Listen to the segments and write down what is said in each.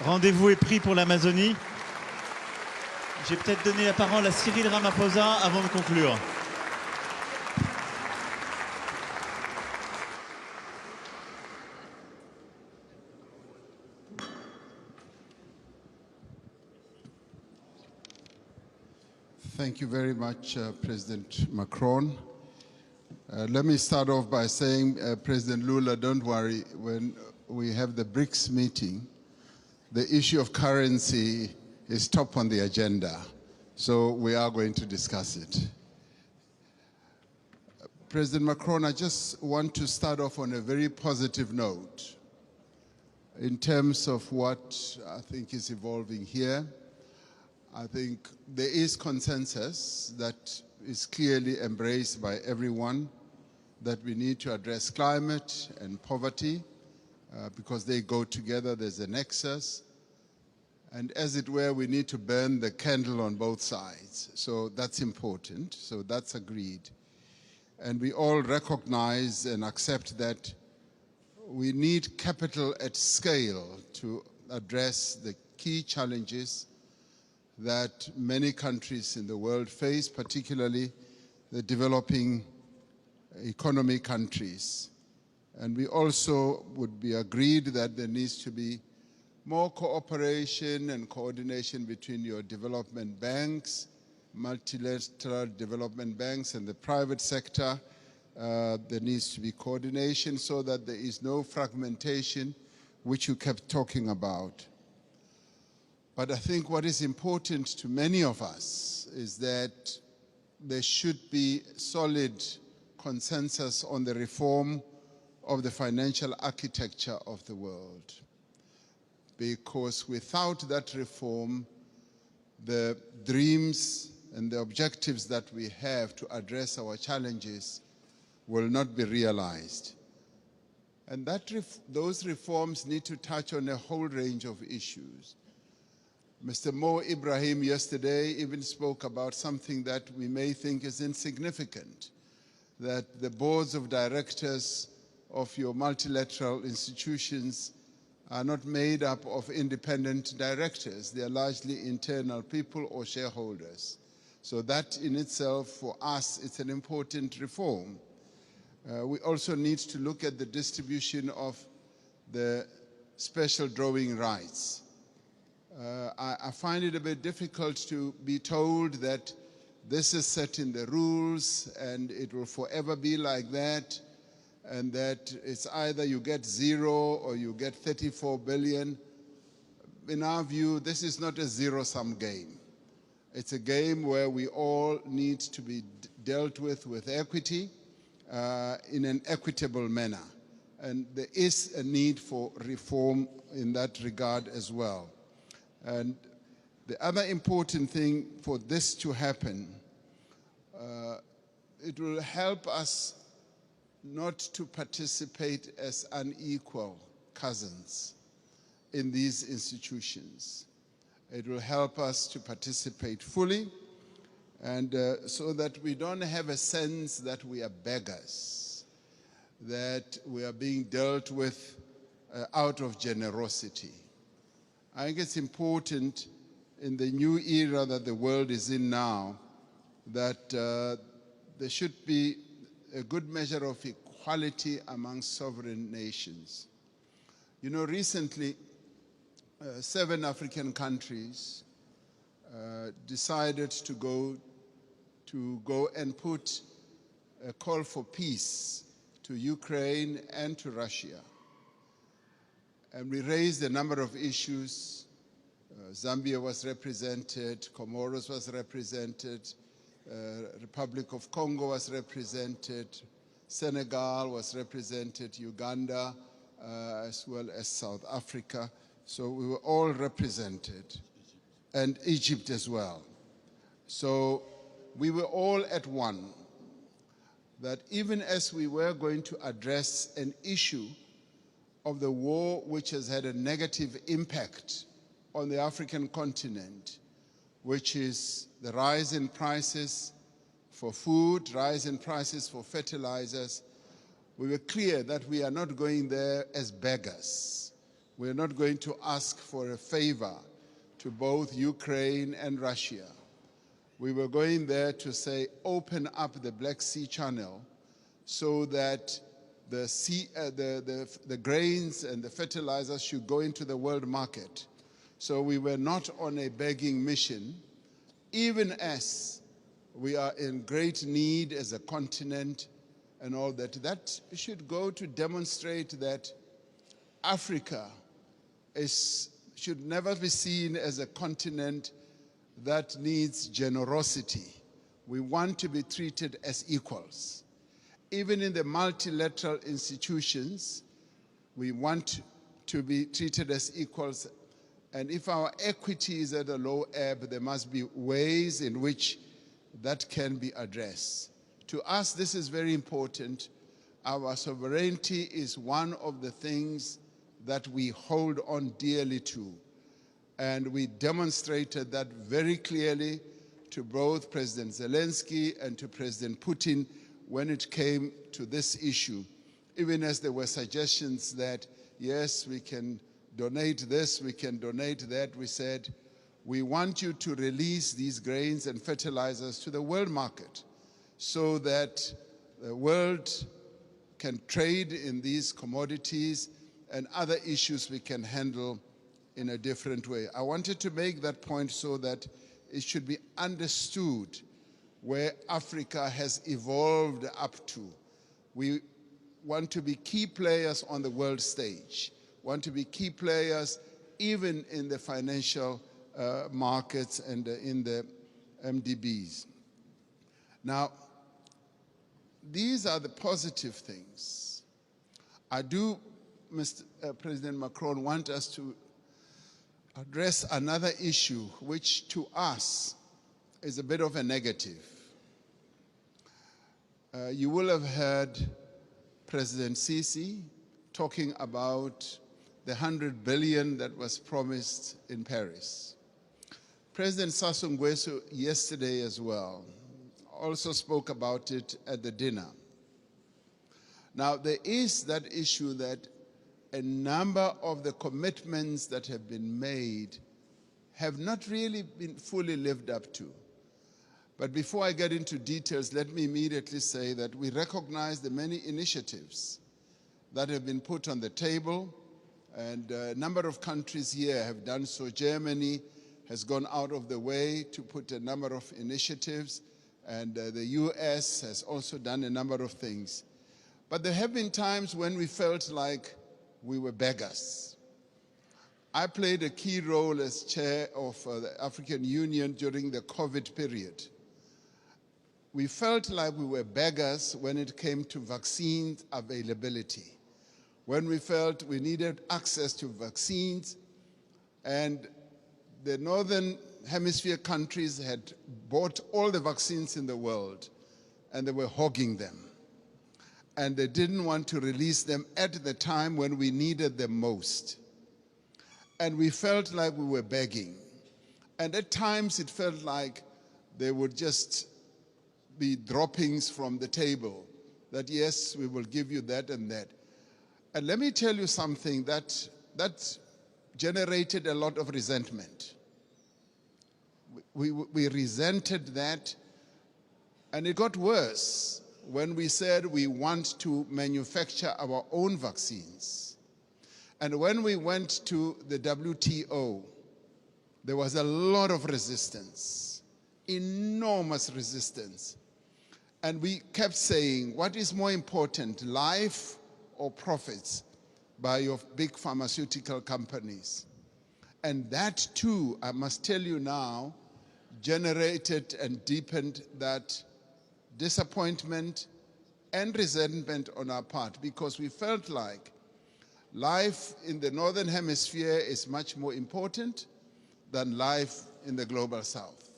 Rendez-vous est pris pour l'Amazonie. J'ai peut-être donné la parole à Cyril Ramaphosa avant de conclure. Thank you very much, President Macron. Let me start off by saying, President Lula, don't worry, when we have the BRICS meeting, the issue of currency is top on the agenda, so we are going to discuss it. President Macron, I just want to start off on a very positive note in terms of what I think is evolving here. I think there is consensus that is clearly embraced by everyone that we need to address climate and poverty because they go together, there's a nexus. And as it were, we need to burn the candle on both sides. So that's important, so that's agreed. And we all recognize and accept that we need capital at scale to address the key challenges that many countries in the world face, particularly the developing economy countries. And we also would be agreed that there needs to be more cooperation and coordination between your development banks, multilateral development banks, and the private sector. There needs to be coordination so that there is no fragmentation, which you kept talking about. But I think what is important to many of us is that there should be solid consensus on the reform of the financial architecture of the world. Because without that reform, the dreams and the objectives that we have to address our challenges will not be realized. And those reforms need to touch on a whole range of issues. Mr. Mo Ibrahim yesterday even spoke about something that we may think is insignificant, that the boards of directors of your multilateral institutions are not made up of independent directors. They are largely internal people or shareholders. So that in itself, for us, it's an important reform. We also need to look at the distribution of the special drawing rights. I find it a bit difficult to be told that this is set in the rules and it will forever be like that, and that it's either you get 0 or you get 34 billion. In our view, this is not a zero-sum game. It's a game where we all need to be dealt with equity in an equitable manner. And there is a need for reform in that regard as well. And the other important thing for this to happen, it will help us not to participate as unequal cousins in these institutions. It will help us to participate fully, and so that we don't have a sense that we are beggars, that we are being dealt with out of generosity. I think it's important in the new era that the world is in now that there should be a good measure of equality among sovereign nations. You know, recently, 7 African countries decided to go and put a call for peace to Ukraine and to Russia. And we raised a number of issues. Zambia was represented, Comoros was represented, Republic of Congo was represented, Senegal was represented, Uganda, as well as South Africa. So we were all represented, and Egypt as well. So we were all at one, that even as we were going to address an issue of the war which has had a negative impact on the African continent, which is the rise in prices for food, rise in prices for fertilizers, we were clear that we are not going there as beggars. We're not going to ask for a favor to both Ukraine and Russia. We were going there to say, open up the Black Sea Channel so that the grains and the fertilizers should go into the world market. So we were not on a begging mission, even as we are in great need as a continent and all that. That should go to demonstrate that Africa should never be seen as a continent that needs generosity. We want to be treated as equals. Even in the multilateral institutions, we want to be treated as equals. And if our equity is at a low ebb, there must be ways in which that can be addressed. To us, this is very important. Our sovereignty is one of the things that we hold on dearly to. And we demonstrated that very clearly to both President Zelensky and to President Putin when it came to this issue. Even as there were suggestions that, yes, we can donate this, we can donate that, we said, we want you to release these grains and fertilizers to the world market so that the world can trade in these commodities and other issues we can handle in a different way. I wanted to make that point so that it should be understood where Africa has evolved up to. We want to be key players on the world stage, want to be key players even in the financial markets and in the MDBs. Now, these are the positive things. I do, Mr. President Macron, want us to address another issue which to us is a bit of a negative. You will have heard President Sisi talking about the 100 billion that was promised in Paris. President Sassou Nguesso yesterday as well also spoke about it at the dinner. Now, there is that issue that a number of the commitments that have been made have not really been fully lived up to. But before I get into details, let me immediately say that we recognize the many initiatives that have been put on the table, and a number of countries here have done so. Germany has gone out of the way to put a number of initiatives, and the US has also done a number of things. But there have been times when we felt like we were beggars. I played a key role as chair of the African Union during the COVID period. We felt like we were beggars when it came to vaccine availability, when we felt we needed access to vaccines, and the Northern Hemisphere countries had bought all the vaccines in the world, and they were hogging them. And they didn't want to release them at the time when we needed them most. And we felt like we were begging. And at times it felt like they would just be droppings from the table, that yes, we will give you that and that. And let me tell you something that generated a lot of resentment. We resented that, and it got worse when we said we want to manufacture our own vaccines. And when we went to the WTO, there was a lot of resistance, enormous resistance. And we kept saying, what is more important, life or profits by your big pharmaceutical companies? And that too, I must tell you now, generated and deepened that disappointment and resentment on our part, because we felt like life in the Northern Hemisphere is much more important than life in the global South.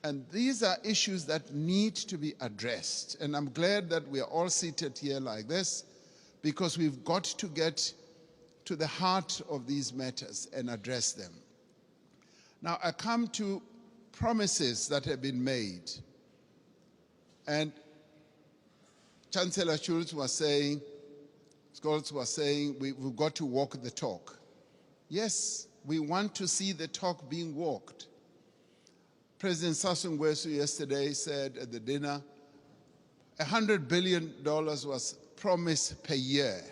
And these are issues that need to be addressed. And I'm glad that we are all seated here like this, because we've got to get to the heart of these matters and address them. Now, I come to promises that have been made. And Chancellor Schulz was saying, Scholz was saying we've got to walk the talk. Yes, we want to see the talk being walked. President Sassou Nguesso yesterday said at the dinner, $100 billion was promised per year.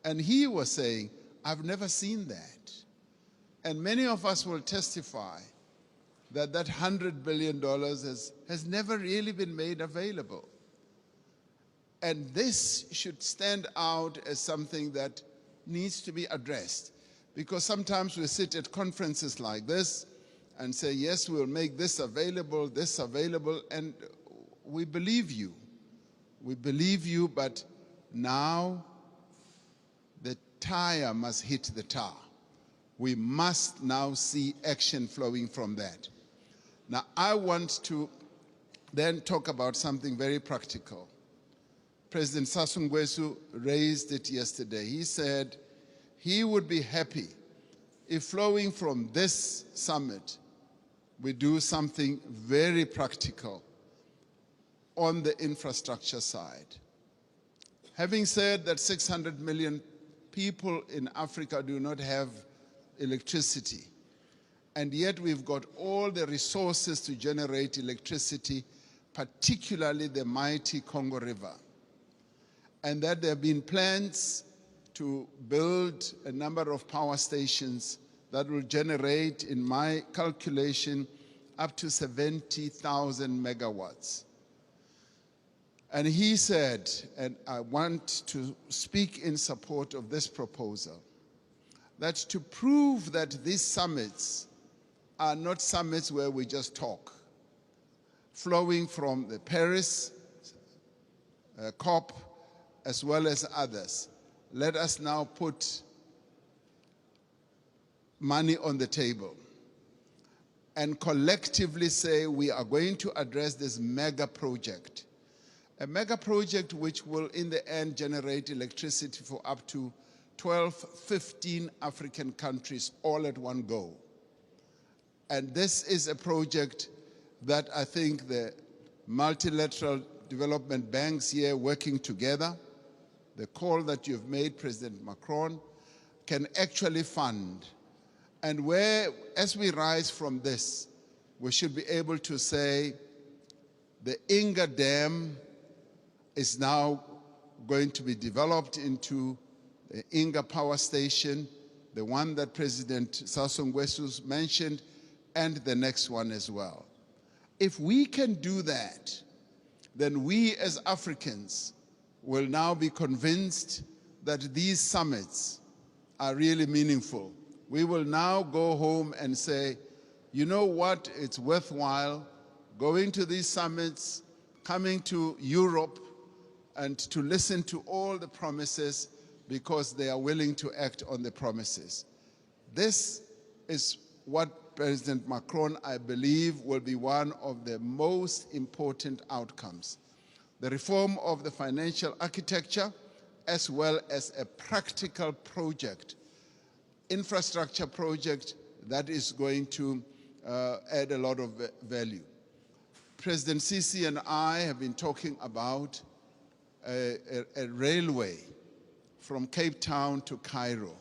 And he was saying, I've never seen that. And many of us will testify that that $100 billion has never really been made available. And this should stand out as something that needs to be addressed. Because sometimes we sit at conferences like this and say, yes, we'll make this available, and we believe you. We believe you, but now the tire must hit the tar. We must now see action flowing from that. Now, I want to then talk about something very practical. President Sassou Nguesso raised it yesterday. He said he would be happy if flowing from this summit, we do something very practical on the infrastructure side. Having said that 600 million people in Africa do not have electricity, and yet we've got all the resources to generate electricity, particularly the mighty Congo River, and that there have been plans to build a number of power stations that will generate, in my calculation, up to 70,000 megawatts. And he said, and I want to speak in support of this proposal, that to prove that these summits are not summits where we just talk, flowing from the Paris COP as well as others, let us now put money on the table and collectively say we are going to address this mega project. A mega project which will in the end generate electricity for up to 12, 15 African countries all at one go. And this is a project that I think the multilateral development banks here working together, the call that you've made, President Macron, can actually fund. And where, as we rise from this, we should be able to say the Inga Dam is now going to be developed into the Inga Power Station, the one that President Sassou Nguesso mentioned, and the next one as well. If we can do that, then we as Africans will now be convinced that these summits are really meaningful. We will now go home and say, you know what, it's worthwhile going to these summits, coming to Europe, and to listen to all the promises because they are willing to act on the promises. This is what President Macron, I believe, will be one of the most important outcomes. The reform of the financial architecture, as well as a practical project, infrastructure project that is going to add a lot of value. President Sisi and I have been talking about a railway from Cape Town to Cairo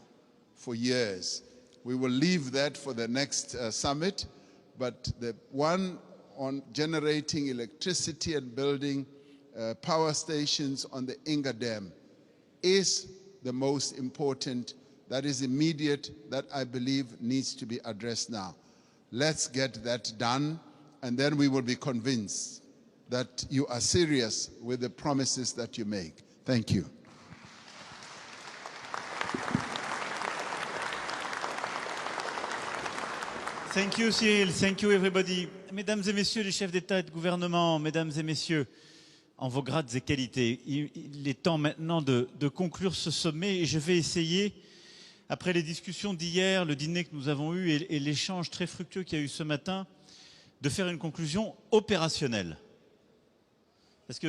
for years. We will leave that for the next summit, but the one on generating electricity and building power stations on the Inga Dam is the most important, that is immediate, that I believe needs to be addressed now. Let's get that done, and then we will be convinced that you are serious with the promises that you make. Thank you. Thank you, Cyril. Thank you, everybody. Mesdames et messieurs les chefs d'État et de gouvernement, mesdames et messieurs, en vos grades et qualités, il est temps maintenant de conclure ce sommet et je vais essayer, après les discussions d'hier, le dîner que nous avons eu et l'échange très fructueux qu'il y a eu ce matin, de faire une conclusion opérationnelle. Parce que